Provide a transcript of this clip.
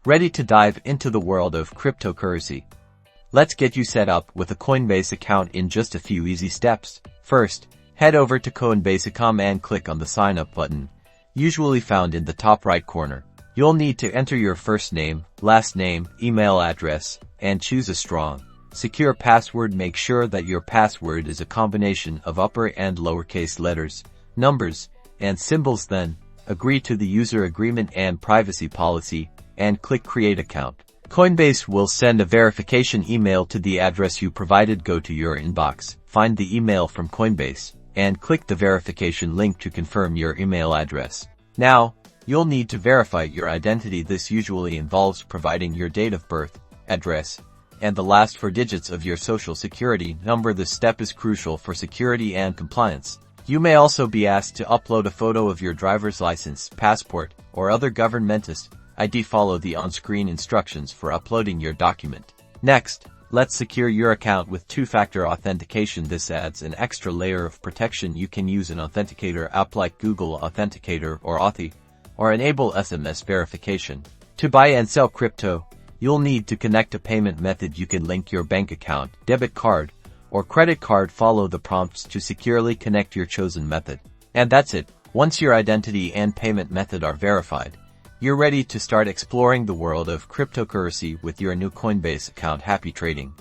Ready to dive into the world of cryptocurrency? Let's get you set up with a Coinbase account in just a few easy steps. First, head over to Coinbase.com and click on the sign up button, usually found in the top right corner. You'll need to enter your first name, last name, email address, and choose a strong, secure password. Make sure that your password is a combination of upper and lowercase letters, numbers, and symbols. Then, agree to the user agreement and privacy policy, and click Create Account. Coinbase will send a verification email to the address you provided. Go to your inbox, find the email from Coinbase, and click the verification link to confirm your email address. Now, you'll need to verify your identity. This usually involves providing your date of birth, address, and the last four digits of your social security number. This step is crucial for security and compliance. You may also be asked to upload a photo of your driver's license, passport, or other government ID. Follow the on-screen instructions for uploading your document. Next, let's secure your account with two-factor authentication. This adds an extra layer of protection. You can use an authenticator app like Google Authenticator or Authy, or enable SMS verification. To buy and sell crypto, you'll need to connect a payment method. You can link your bank account, debit card, or credit card. Follow the prompts to securely connect your chosen method. And that's it. Once your identity and payment method are verified, you're ready to start exploring the world of cryptocurrency with your new Coinbase account. Happy trading!